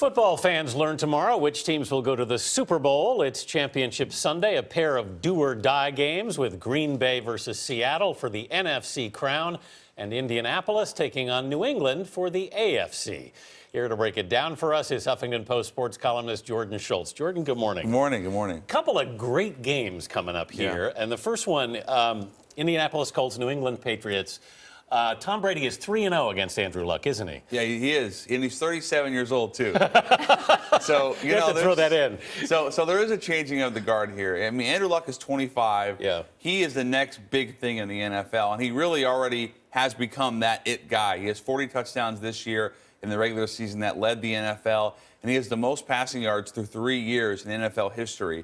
Football fans learn tomorrow which teams will go to the Super Bowl. It's Championship Sunday, a pair of do-or-die games with Green Bay versus Seattle for the NFC crown and Indianapolis taking on New England for the AFC. Here to break it down for us is Huffington Post sports columnist Jordan Schultz. Jordan, good morning. Good morning. Good morning. Couple of great games coming up here. Yeah. And the first one, Indianapolis Colts, New England Patriots. Tom Brady is 3-0 against Andrew Luck, isn't he? Yeah, he is. And he's 37 years old, too. So, you have to throw that in. So there is a changing of the guard here. I mean, Andrew Luck is 25. Yeah. He is the next big thing in the NFL, and he really already has become that it guy. He has 40 touchdowns this year in the regular season that led the NFL, and he has the most passing yards through 3 years in NFL history,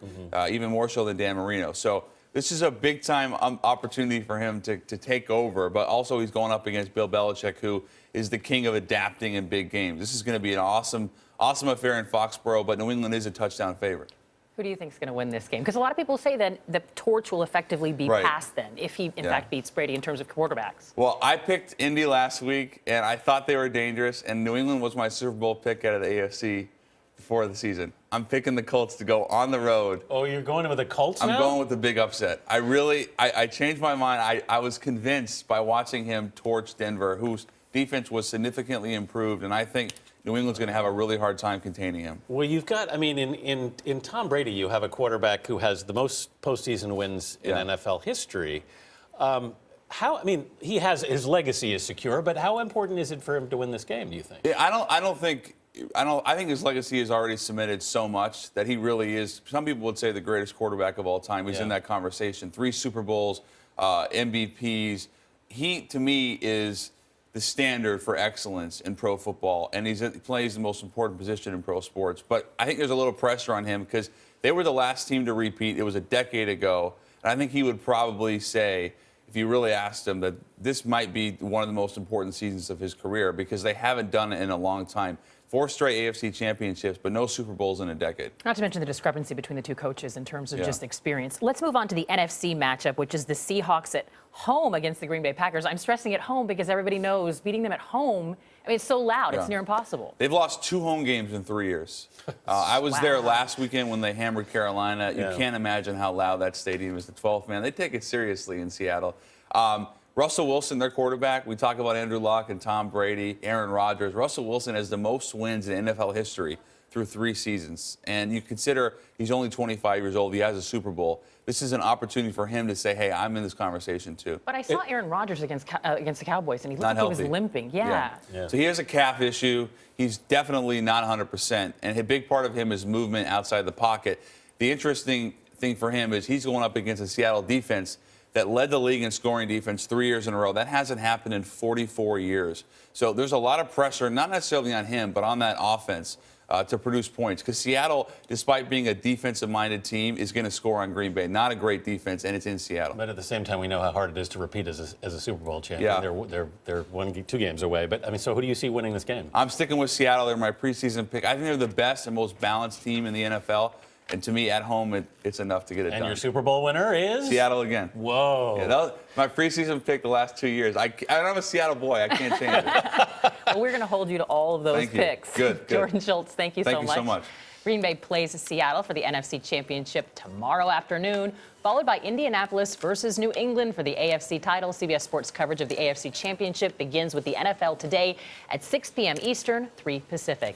even more so than Dan Marino. So this is a big-time opportunity for him to take over, but also he's going up against Bill Belichick, who is the king of adapting in big games. This is going to be an awesome affair in Foxborough, but New England is a touchdown favorite. Who do you think is going to win this game? Because a lot of people say that the torch will effectively be passed then, if he, in fact, beats Brady in terms of quarterbacks. Well, I picked Indy last week, and I thought they were dangerous, and New England was my Super Bowl pick out of the AFC before the season. I'm picking the Colts to go on the road. Oh, you're going with the Colts now? I'm going with the big upset. I changed my mind. I was convinced by watching him torch Denver, whose defense was significantly improved, and I think New England's going to have a really hard time containing him. Well, you've got, I mean, in Tom Brady, you have a quarterback who has the most postseason wins in NFL history. I mean, his legacy is secure, but how important is it for him to win this game, do you think? Yeah, I think his legacy is already cemented so much that he really is, some people would say, the greatest quarterback of all time. He's in that conversation. 3 Super Bowls, MVPs. He, to me, is the standard for excellence in pro football, and he plays the most important position in pro sports. But I think there's a little pressure on him because they were the last team to repeat. It was a decade ago. And I think he would probably say, if you really asked him, that this might be one of the most important seasons of his career because they haven't done it in a long time. 4 straight AFC championships, but no Super Bowls in a decade. Not to mention the discrepancy between the two coaches in terms of just experience. Let's move on to the NFC matchup, which is the Seahawks at home against the Green Bay Packers. I'm stressing at home because everybody knows beating them at home, I mean, it's so loud, it's near impossible. They've lost 2 home games in 3 years. I was there last weekend when they hammered Carolina. You can't imagine how loud that stadium is. The 12th man, they take it seriously in Seattle. Russell Wilson, their quarterback. We talk about Andrew Luck and Tom Brady, Aaron Rodgers. Russell Wilson has the most wins in NFL history through 3 seasons. And you consider he's only 25 years old. He has a Super Bowl. This is an opportunity for him to say, hey, I'm in this conversation too. But I saw Aaron Rodgers against the Cowboys, and he looked like he was limping. Yeah. So he has a calf issue. He's definitely not 100%. And a big part of him is movement outside the pocket. The interesting thing for him is he's going up against a Seattle defense that led the league in scoring defense 3 years in a row. That hasn't happened in 44 years. So there's a lot of pressure, not necessarily on him, but on that offense to produce points. Because Seattle, despite being a defensive-minded team, is going to score on Green Bay. Not a great defense, and it's in Seattle. But at the same time, we know how hard it is to repeat as a Super Bowl champion. Yeah. They're 2 games away. But, I mean, so who do you see winning this game? I'm sticking with Seattle. They're my preseason pick. I think they're the best and most balanced team in the NFL. And to me, at home, it's enough to get it done. And your Super Bowl winner is? Seattle again. Whoa. Yeah, that was my preseason pick the last 2 years. I'm a Seattle boy. I can't change it. Well, we're going to hold you to all of those picks. Good. Jordan Schultz, thank you so much. Thank you so much. Green Bay plays Seattle for the NFC Championship tomorrow afternoon, followed by Indianapolis versus New England for the AFC title. CBS Sports coverage of the AFC Championship begins with the NFL today at 6 p.m. Eastern, 3 Pacific.